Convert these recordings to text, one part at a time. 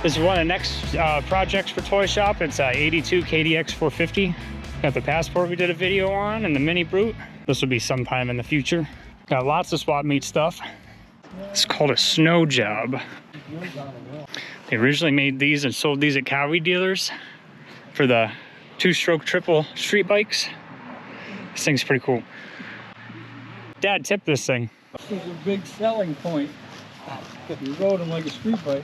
This is one of the next projects for Toy Shop. It's 82 KDX 450. Got the Passport we did a video on and the Mini Brute. This will be sometime in the future. Got lots of swap meet stuff. It's called a snow job. They originally made these and sold these at Cowie dealers for the 2-stroke triple street bikes. This thing's pretty cool. Dad tipped this thing. This is a big selling point. You rode them like a street bike.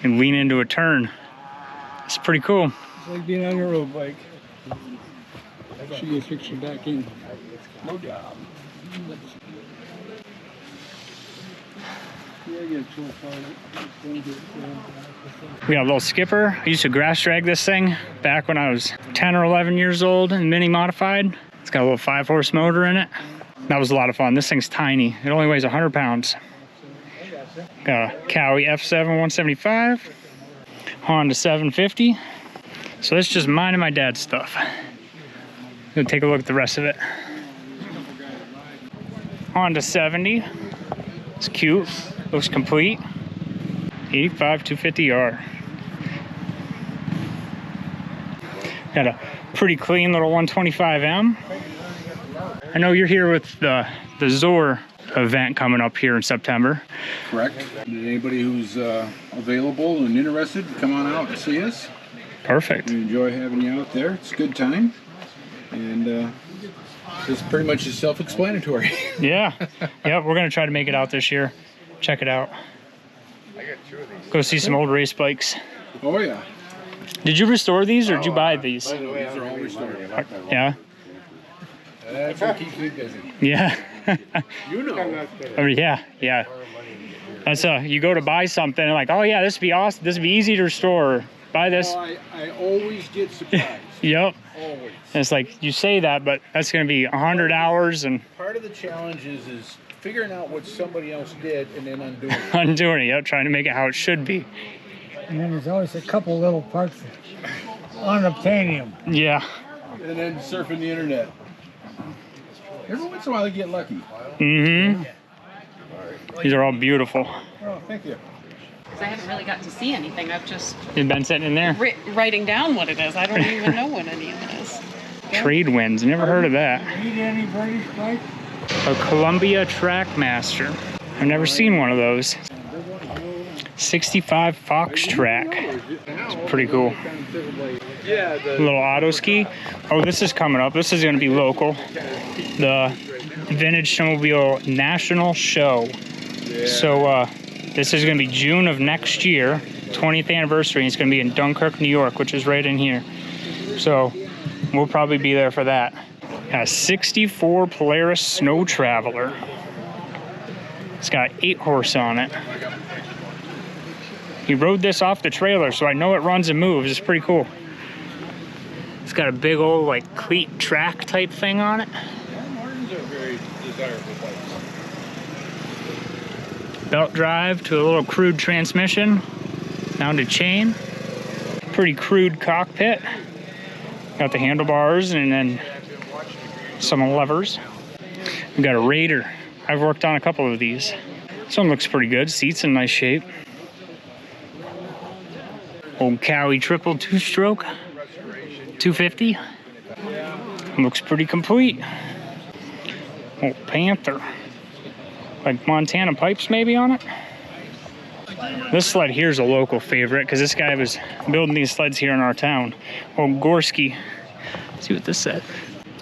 And lean into a turn. It's pretty cool. It's like being on your road bike. She gets fixed back in. No job. We got a little skipper. I used to grass drag this thing back when I was 10 or 11 years old and mini modified. It's got a little 5-horse motor in it. That was a lot of fun. This thing's tiny. It only weighs 100 pounds. Got a Cowie F7 175, Honda 750. So that's just mine and my dad's stuff. We'll take a look at the rest of it. Honda 70. It's cute. Looks complete. 85 250R. Got a pretty clean little 125M. I know you're here with the Zor event coming up here in September. Correct. Anybody who's available and interested, come on out and see us. Perfect. We enjoy having you out there. It's a good time. And it's pretty much self-explanatory. Yeah. Yep, we're going to try to make it out this year. Check it out. Go see some old race bikes. Oh, yeah. Did you restore these or did you buy these? These are all restored. Yeah. That's what keeps me busy. Yeah. You know. Oh, yeah. That's you go to buy something and like, oh yeah, this would be awesome. This would be easy to restore. Buy this. Oh, I always get surprised. Yep. Always. And it's like you say that, but that's going to be 100 hours and part of the challenge is figuring out what somebody else did and then undoing it. undoing it. Yep, trying to make it how it should be. And then there's always a couple little parts unobtainium. Yeah. And then surfing the internet. Every once in a while I get lucky. Mm-hmm. These are all beautiful. Oh, thank you. I haven't really got to see anything. I've just You've been sitting in there. writing down what it is. I don't even know what any of it is. Trade winds. Never heard of that. Need any British bike? A Columbia Trackmaster. I've never seen one of those. 65 Fox Track. It's pretty cool. Little auto ski. Oh, this is coming up. This is going to be local. The Vintage Snowmobile National Show. So this is going to be June of next year, 20th anniversary. It's going to be in Dunkirk, New York, which is right in here. So we'll probably be there for that. A 64 Polaris Snow Traveler. It's got 8-horse on it. He rode this off the trailer, so I know it runs and moves. It's pretty cool. It's got a big old like cleat track type thing on it. Martins are very desirable bikes. Belt drive to a little crude transmission. Down to chain. Pretty crude cockpit. Got the handlebars and then some levers. We've got a Raider. I've worked on a couple of these. This one looks pretty good. Seat's in nice shape. Old Cowie triple 2-stroke. 250. Looks pretty complete. Old Panther. Like Montana pipes maybe on it. This sled here is a local favorite because this guy was building these sleds here in our town. Old Gorski. Let's see what this said.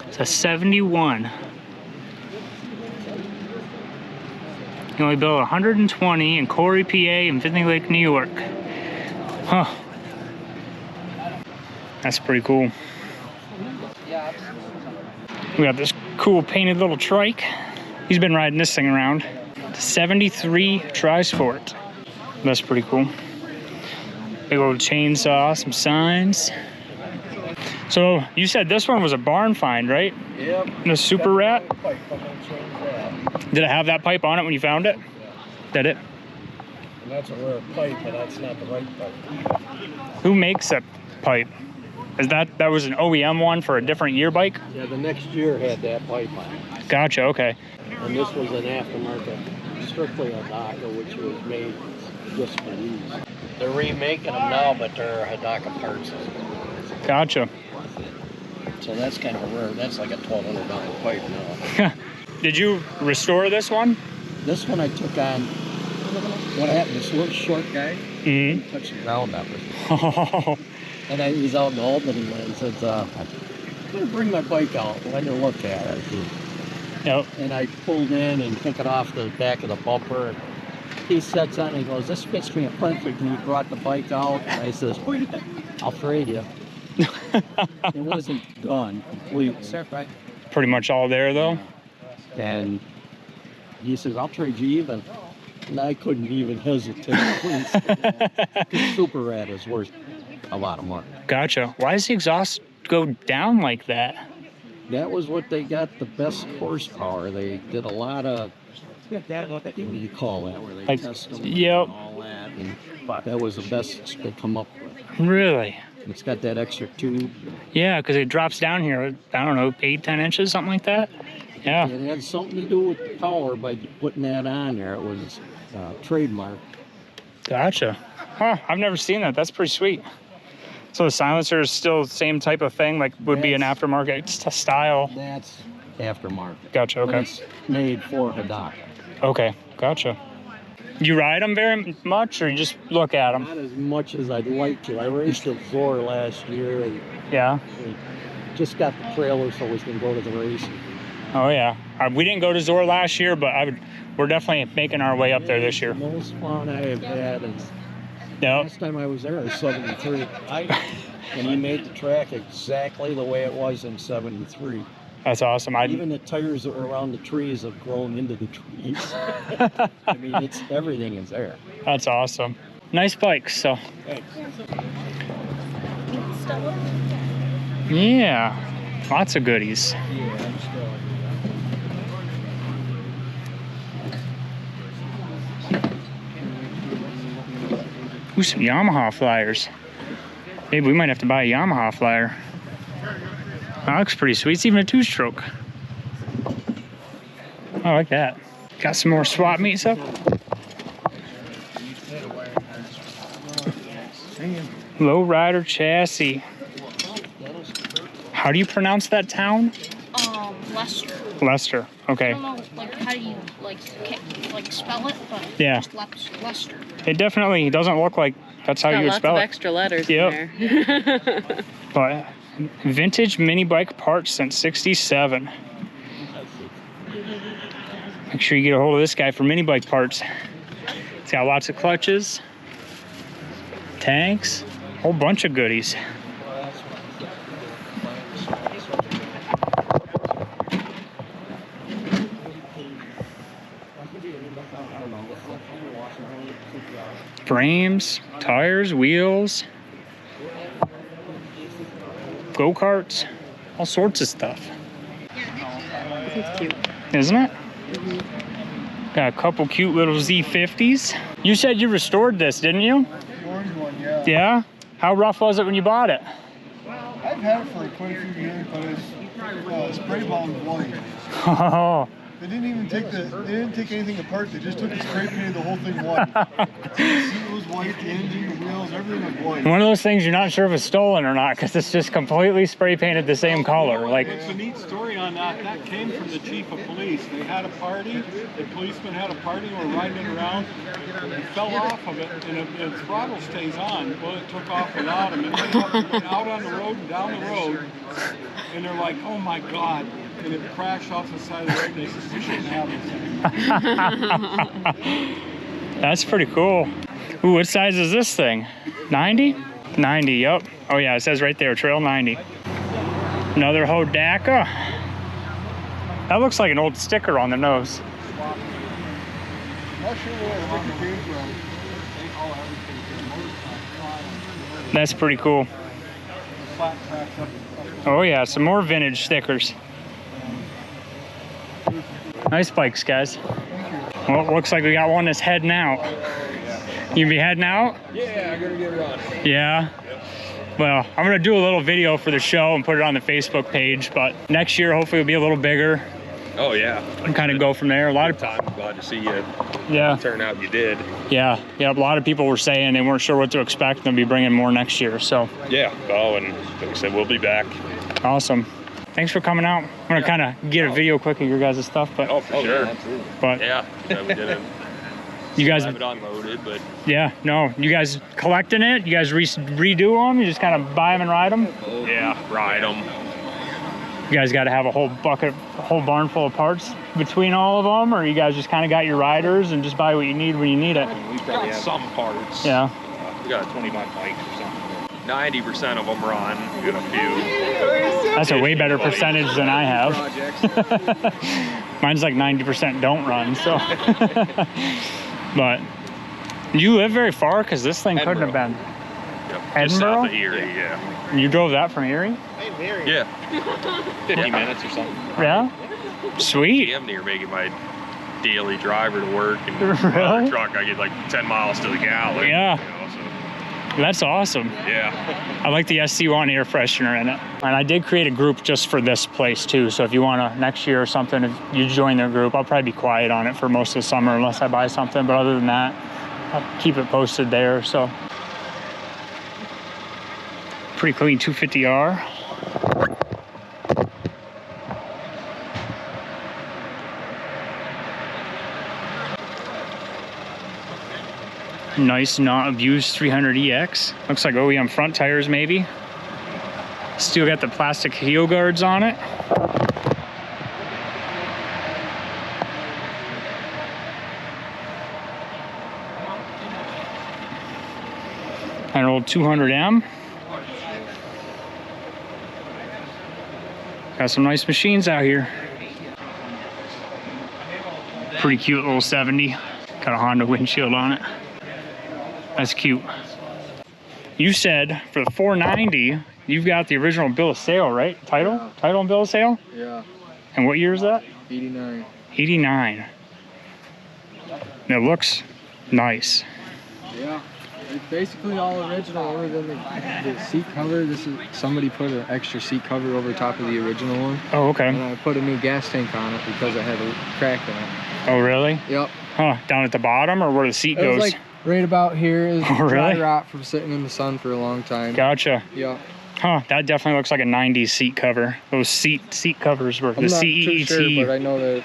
It's a 71. He only built 120 in Corey, PA and Finney Lake, New York. Huh. That's pretty cool. We got this cool painted little trike. He's been riding this thing around. 73 Tri-Sport. That's pretty cool. Big old chainsaw, some signs. So you said this one was a barn find, right? Yep. The Super Rat? Did it have that pipe on it when you found it? Did it? And that's a rare pipe, but that's not the right pipe. Who makes that pipe? Is that was an OEM one for a different year bike? Yeah, the next year had that pipe on it. Gotcha, okay. And this was an aftermarket, strictly Hodaka, which was made just for these. They're remaking them now, but they're Hodaka parts. Gotcha. So that's kind of rare. That's like a $1,200 pipe now. Did you restore this one? This one I took on, what happened, this little short guy, touched the ground up with me. And he's out in Albany, and he says, I'm going to bring my bike out, let her look at it. Yep. And I pulled in and took it off the back of the bumper. And he sets on and he goes, this fits me perfect. And he brought the bike out, and I says, wait a minute, I'll trade you. It wasn't done completely. Right? Pretty much all there, though. And he says, I'll trade you even. And I couldn't even hesitate. Because Super Rat is worth a lot of money. Gotcha. Why does the exhaust go down like that? That was what they got the best horsepower. They did a lot of, what do you call that? Where they Like, test them yep. and all that. And that was the best they come up with. Really? It's got that extra tube. Yeah, because it drops down here, I don't know, 8-10 inches, something like that. Yeah. It had something to do with the power by putting that on there. It was trademark. Gotcha. Huh, I've never seen that. That's pretty sweet. So the silencer is still the same type of thing, like would be an aftermarket style. That's aftermarket. Gotcha, But okay. it's made for Hodaka. Okay, gotcha. You ride them very much, or you just look at them? Not as much as I'd like to. I raced a Zor last year, and Yeah. we just got the trailer so we can go to the race. Oh yeah. We didn't go to Zor last year, but we're definitely making our way up there this year. The most fun I have had is Yep. last time I was there was 73. And he made the track exactly the way it was in 73. That's awesome. Even the tires that were around the trees have grown into the trees. I mean, everything is there. That's awesome. Nice bikes, so. Thanks. Yeah, lots of goodies. Ooh, some Yamaha flyers. Maybe we might have to buy a Yamaha flyer. That looks pretty sweet. It's even a 2-stroke. I like that. Got some more swap meets up. Low rider chassis. How do you pronounce that town? Lester. Leicester. Okay. I don't know, like, how do you, like spell it, but Yeah. just Lester. It definitely doesn't look like that's how you would spell Lots of it. extra letters Yep. in there. But vintage mini bike parts since '67. Make sure you get a hold of this guy for mini bike parts. It's got lots of clutches, tanks, a whole bunch of goodies. Frames, tires, wheels, go-karts, all sorts of stuff. It's cute. Isn't it? Got a couple cute little Z50s. You said you restored this, didn't you? Orange one, yeah. Yeah? How rough was it when you bought it? I've had it for quite a few years, but it's spray bound white. Oh, They didn't take anything apart. They just took and spray painted the whole thing white. The seat was white, the engine, the wheels, everything was white. one of those things you're not sure if it's stolen or not because it's just completely spray painted the same color. Like, It's a neat story on that. That came from the chief of police. They had a party. The policeman had a party. Were riding it around. He fell off of it, and the throttle stays on. Well, it took off without him. And they went out on the road and down the road, and they're like, "Oh my God!" And it crashed off the side of the road. And they said, "We shouldn't have this thing." that's pretty cool. Ooh, what size is this thing? 90? 90, yep. Oh yeah, it says right there, Trail 90. Another Hodaka. That looks like an old sticker on the nose. Not sure where that sticker came from. That's pretty cool. Oh yeah, some more vintage stickers. Nice bikes, guys. Well, it looks like we got one that's heading out. You be heading out? Yeah, I gotta get running. Yeah. Well, I'm gonna do a little video for the show and put it on the Facebook page, but next year hopefully it'll be a little bigger. Oh yeah. And kind of go from there. A lot of time. Glad to see you. Yeah. Turn out you did. Yeah. A lot of people were saying they weren't sure what to expect. They'll be bringing more next year. So. Yeah. Oh, and like I said, we'll be back. Awesome. Thanks for coming out. I'm gonna kind of get a video quick of your guys' stuff, but. Oh, for sure. Absolutely. But yeah, we didn't. You guys have it unloaded, but. Yeah. No. You guys collecting it? You guys redo them? You just kind of buy them and ride them? Yeah. Ride them. You guys got to have a whole bucket, a whole barn full of parts between all of them, or you guys just kind of got your riders and just buy what you need when you need it? We've got some parts. Yeah. We got a 25 bikes or something. 90% of them run. We got a few. That's a way better percentage than I have. Mine's like 90% don't run, so. But you live very far? Because this thing couldn't have been. Yep. Edinburgh? Just south of Erie, yeah. You drove that from Erie? Yeah. 50 minutes or something. Yeah? Sweet. I'm near making my daily driver to work, and Really? my truck I get like 10 miles to the gallon. Yeah. You know, so. That's awesome. Yeah. I like the SC1 air freshener in it. And I did create a group just for this place too. So if you want to, next year or something, if you join their group, I'll probably be quiet on it for most of the summer unless I buy something. But other than that, I'll keep it posted there. So pretty clean 250R. Nice, not abused 300EX. Looks like OEM front tires maybe. Still got the plastic heel guards on it. An old 200M. Got some nice machines out here. Pretty cute little 70. Got a Honda windshield on it. That's cute. You said for the 490, you've got the original bill of sale, right? Title? Yeah. Title and bill of sale? Yeah. And what year is that? 89. 89. And it looks nice. Yeah. It's basically all original other than the seat cover. This is somebody put an extra seat cover over top of the original one. Oh, okay. And I put a new gas tank on it because I had a crack in it. Oh, really? Yep. Huh, down at the bottom or where the seat It was goes? like right about here is Oh, really? dry rot from sitting in the sun for a long time. Gotcha. Yeah. Huh, that definitely looks like a 90s seat cover. Those seat covers were I'm the not CET. too sure, but I know that it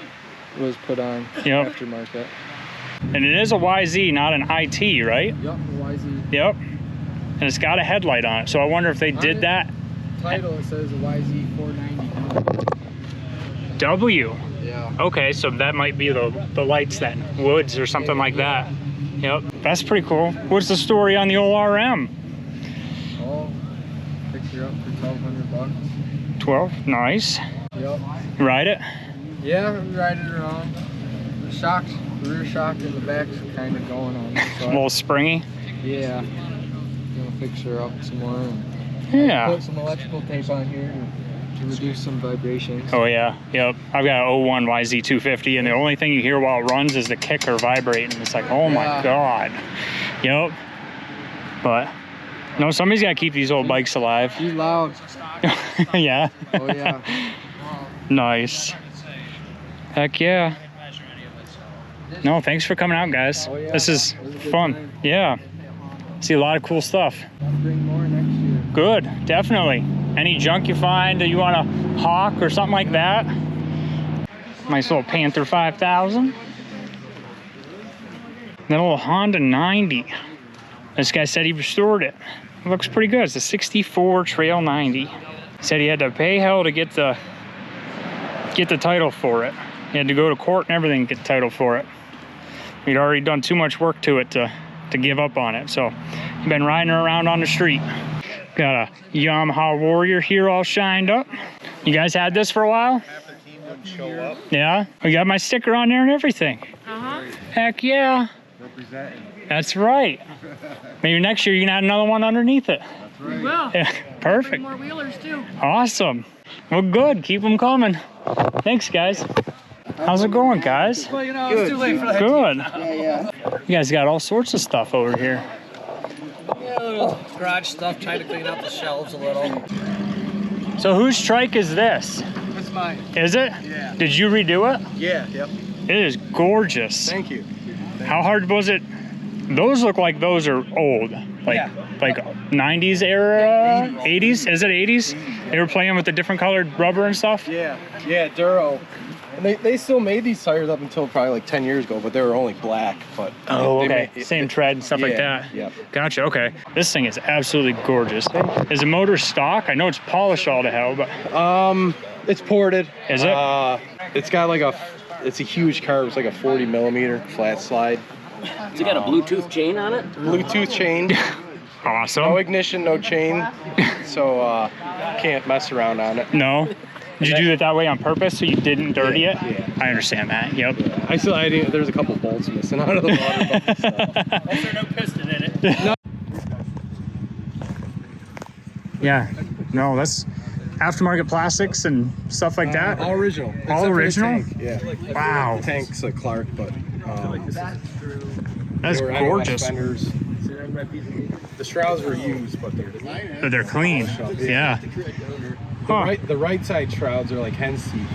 was put on Yep. aftermarket. And it is a YZ, not an IT, right? Yep, the YZ. Yep. And it's got a headlight on it. So I wonder if they did that. Title, it says a YZ 490. W. Yeah. Okay, so that might be the lights then. Woods or something like that. Yep. That's pretty cool. What's the story on the old RM? Oh, picked her up for $1,200. 12. Nice. Yep. You ride it? Yeah, we ride it around. The shocks, the rear shock in the back's kind of going on. So A little springy. yeah. Gonna fix her up some more and Yeah. put some electrical tape on here to reduce some vibrations. Oh yeah, yep. I've got an 01 YZ250 and the only thing you hear while it runs is the kicker vibrating. It's like, oh my God. Yep. But, no, somebody's got to keep these old bikes alive. She's loud. Yeah. Oh yeah. Nice. Heck yeah. No, thanks for coming out, guys. Oh, yeah. This is It was a good fun. time. Yeah. See a lot of cool stuff. I'll bring more next year. Good, definitely. Any junk you find that you want to hawk or something like that. Nice little Panther 5000. That little Honda 90. This guy said he restored it. It looks pretty good. It's a 64 Trail 90. He said he had to pay hell to get the title for it. He had to go to court and everything to get the title for it. He'd already done too much work to it to give up on it. So he's been riding around on the street. Got a Yamaha Warrior here all shined up. You guys had this for a while? Half the team wouldn't show up. Yeah? We got my sticker on there and everything. Uh-huh. Heck yeah. Representing. That's right. Maybe next year you can add another one underneath it. That's right. We will. Yeah, perfect. Bring more wheelers too. Awesome. Well, good. Keep them coming. Thanks, guys. How's it going, guys? Well, you know, it's too late for that. Good. Yeah. You guys got all sorts of stuff over here. Yeah, garage stuff, trying to clean out the shelves a little. So whose trike is this? That's mine. Is it? Yeah. Did you redo it? Yeah, yep. It is gorgeous. Thank you. How hard was it? Those look like those are old. Like, Yeah. like 90s era? 80s? Is it 80s? They were playing with the different colored rubber and stuff? Yeah, Duro. And they still made these tires up until probably like 10 years ago, but they were only black. But Oh, they okay. made- Same tread and stuff like Yeah, that. yep. Gotcha. Okay. This thing is absolutely gorgeous. Is the motor stock? I know it's polished all to hell, but It's ported. Is it? It's got like it's a huge car. It's like a 40 millimeter flat slide. Has it got a Bluetooth chain on it? Bluetooth chain. awesome. No ignition, no chain. So can't mess around on it. No. Did you do it that way on purpose so you didn't dirty it? Yeah. I understand that. Yep. There's a couple bolts missing out of the water pump. Also no piston in it. Yeah. No, that's aftermarket plastics and stuff like that. All original. All Except for the original? tank, yeah. Wow. The tank's a Clark, but That's they were gorgeous. NOS fenders. The shrouds were used, but They're clean. Yeah. Huh. the right side shrouds are like hen's teeth.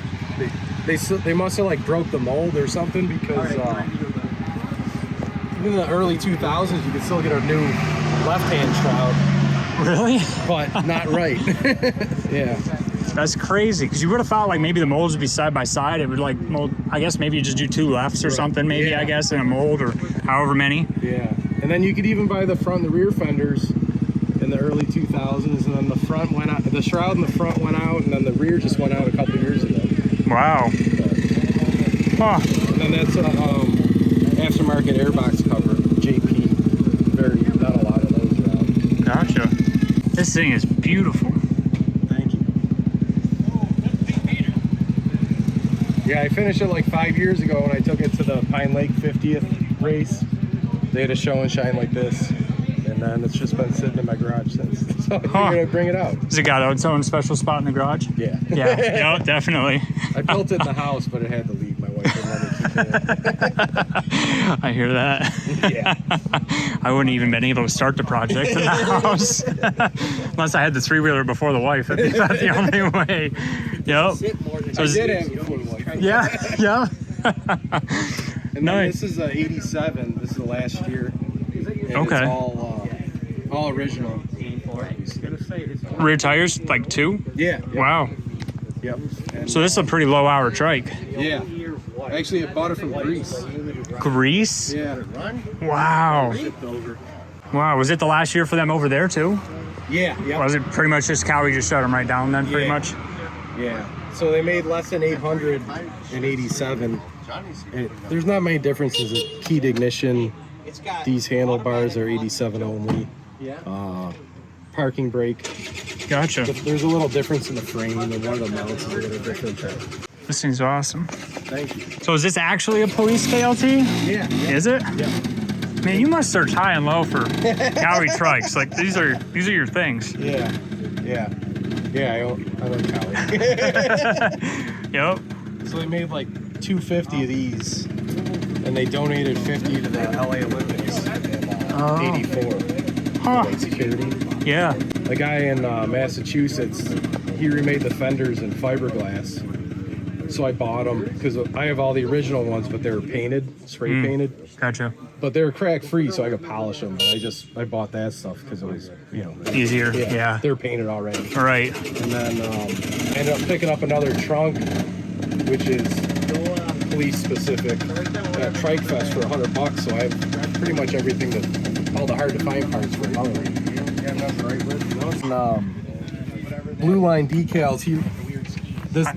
They must have like broke the mold or something, because even in the early 2000s you could still get a new left-hand shroud, Really? but not right. Yeah. That's crazy, because you would have thought like maybe the molds would be side by side. It would like mold. I guess maybe you just do two lefts or something. Maybe Yeah. I guess in a mold or however many. Yeah. And then you could even buy the front and the rear fenders in the early 2000s, and then the front went out. The shroud in the front went out, and then the rear just went out a couple years ago. Wow. Huh. And then that's a aftermarket airbox cover, JP. Not a lot of those around. Gotcha. This thing is beautiful. Thank you. Yeah, I finished it like 5 years ago when I took it to the Pine Lake 50th race. They had a show and shine like this, and then it's just been sitting in my garage since. So I figured I'd bring it out. Has it got its own special spot in the garage? Yeah. Yeah. No, definitely. I built it in the house, but it had to leave. My wife didn't let me keep it. I hear that. Yeah. I wouldn't even been able to start the project in the house unless I had the three-wheeler before the wife. That'd be about the only way. Yep. So I did have it before the wife. Yeah. Yeah. And then this is a 87. This is the last year. And Okay. It's all original. Rear tires, like two? Yeah. Wow. Yep. And, So this is a pretty low-hour trike. yeah. Actually, I bought it from Greece. Greece? Yeah. Wow. Wow. Was it the last year for them over there too? Yeah. Yeah. Was it pretty much just Cowie just shut them right down then, pretty Yeah. much? Yeah. So they made less than 800 in 87. There's not many differences. The keyed ignition. These handlebars are 87 only. Parking brake. Gotcha. There's a little difference in the frame, and one of the mounts is a little different. This thing's awesome. Thank you. So is this actually a police KLT? Yeah. Is it? Yeah. Man, you must search high and low for Cowie trikes. Like these are your things. Yeah. Yeah. Yeah. I like Cowie. Yep. So they made like 250 of these, and they donated 50 to the LA Olympics in 84. Huh. Like security. Yeah. A guy in Massachusetts, he remade the fenders in fiberglass. So I bought them because I have all the original ones, but they were painted, spray painted. Gotcha. But they were crack free, so I could polish them. I bought that stuff because it was, Easier. Yeah. They're painted already. All right. And then ended up picking up another trunk, which is police specific at Trike Fest for $100. So I have pretty much everything all the hard to find parts for another one. And, blue line decals.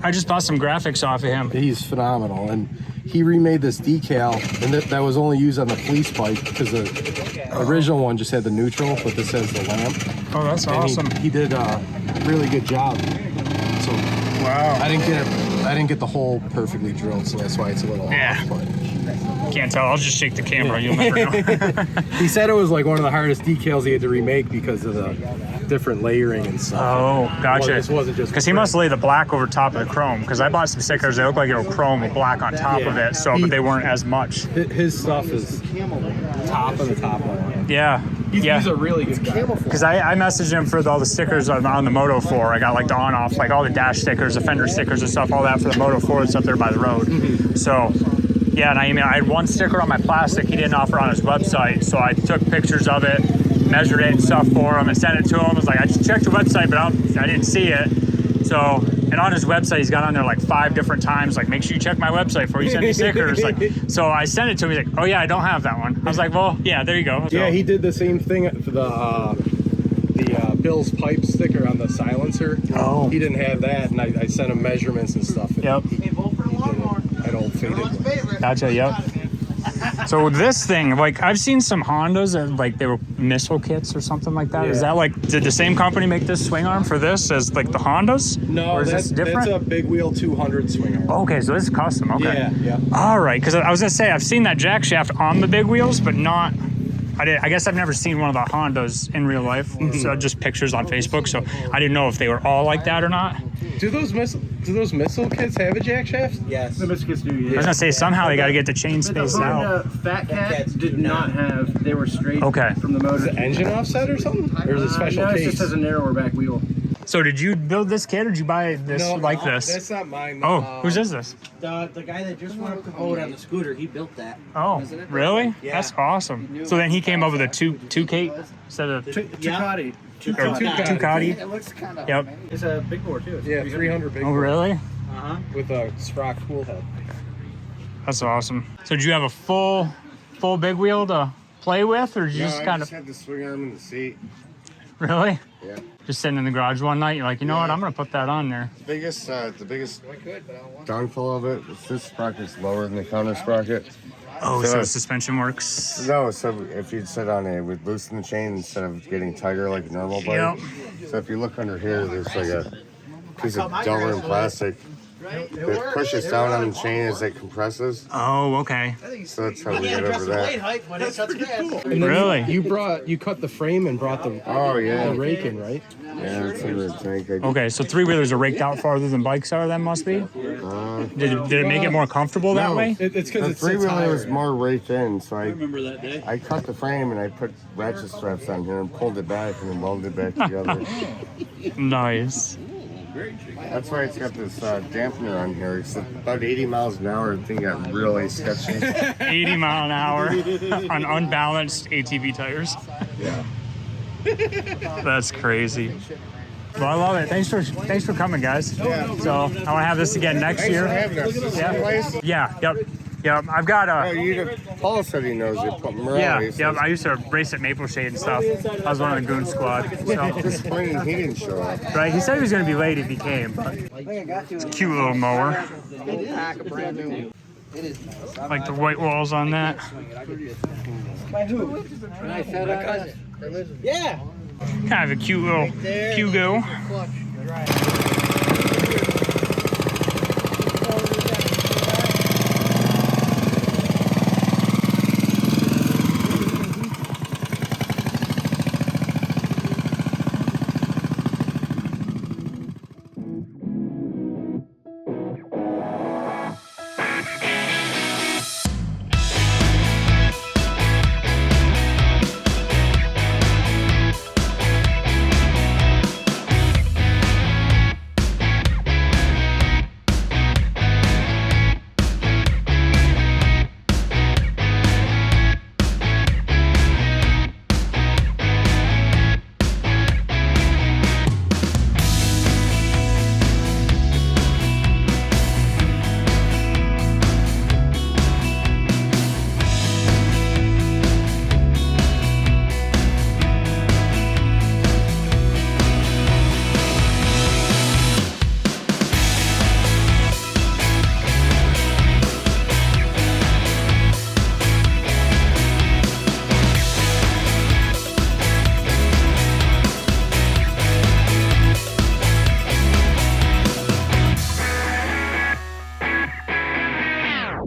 I just bought some graphics off of him. He's phenomenal, and he remade this decal, and that was only used on the police bike because the original one just had the neutral, but this has the lamp. Oh, that's And awesome. He did a really good job. So Wow. I didn't get the hole perfectly drilled, so that's why it's a little off. But Can't tell. I'll just shake the camera. You'll never know. he said it was like one of the hardest decals he had to remake because of the different layering and stuff. Oh, gotcha. This wasn't just because he must lay the black over top of the chrome. Because I bought some stickers that look like it'll chrome with black on top of it. So, but they weren't as much. His stuff is top of the top line. Yeah. He's a really good guy. Because I messaged him for all the stickers on the Moto 4. I got like the on-off, like all the dash stickers, the fender stickers and stuff, all that for the Moto 4 that's up there by the road. So, yeah, and I had one sticker on my plastic he didn't offer on his website. So I took pictures of it, measured it and stuff for him and sent it to him. I was like, I just checked your website, but I didn't see it. So, and on his website, he's got on there like 5 different times, like, make sure you check my website before you send me stickers. Like, so I sent it to him. He's like, oh yeah, I don't have that one. I was like, well, yeah, there you go. So, yeah, he did the same thing for the Bill's pipe sticker on the silencer. Oh. He didn't have that, and I sent him measurements and stuff. And Yep. he did it. That old faded one. Gotcha, yep. So this thing, like, I've seen some Hondas that, like, they were missile kits or something like that. Yeah. Is that, like, did the same company make this swing arm for this as, like, the Hondas? No, or is this different? that's a big wheel 200 swing arm. Okay, so this is custom, okay. Yeah. All right, because I was going to say, I've seen that jack shaft on the big wheels, but not... I guess I've never seen one of the Hondas in real life, so just pictures on Facebook, so I didn't know if they were all like that or not. Do those missile kits have a jack shaft? Yes. The missile kits do, yeah. I was going to say, somehow they got to get the chain The space out. Honda Fat Cat did not have, they were straight Okay. from the motor. Is the engine offset or something? Or is it a special no, case? it just has a narrower back wheel. So did you build this kit, or did you buy this this? That's not mine. Oh, whose is this? The guy that just went up the boat on the scooter, he built that. Oh, really? Yeah. That's awesome. So then he came up with a Tecate instead of Tecate. Tecate. It looks kind of. Yep. It's a big bore too. It's Yeah, 300 big. Oh, really? With a Sprock cool head. That's awesome. So did you have a full big wheel to play with, or did you just kind of had the swing arm in the seat. really? Yeah. Just sitting in the garage one night, you're like, you know what? I'm gonna put that on there. The biggest downfall of it is this sprocket's lower than the counter sprocket. Oh, so the suspension works. No, so if you'd sit on it, it would loosen the chain instead of getting tighter like a normal bike. Yep. So if you look under here, there's like a piece of Delrin plastic that pushes down on the chain as it compresses. Oh, okay. So that's how we get over that. And then Really? You cut the frame and brought the the rake in, right? Yeah, it's in the tank. Okay, so 3-wheelers are raked out farther than bikes are. Then must be. Did it make it more comfortable that way? It's because The it sits 3-wheeler higher. was more raked in, so I Remember that day? I cut the frame and I put ratchet straps on here and pulled it back and then welded it back together. Nice. That's why it's got this dampener on here. It's about 80 miles an hour. The thing got really sketchy. 80 mile an hour on unbalanced ATV tires. Yeah. That's crazy. Well, I love it. Thanks for coming, guys. Yeah. So I want to have this again next year. Thanks for having us. Yeah. Place? Yeah. Yep. I've got Paul said he knows it. Yep. I used to race at Maple Shade and stuff. I was one of the goon squad. So. Disappointed he didn't show up. Right. He said he was going to be late if he came. But it's a cute little mower. Like the white walls on that. By who? My cousin. Yeah. Kind of a cute little Hugo.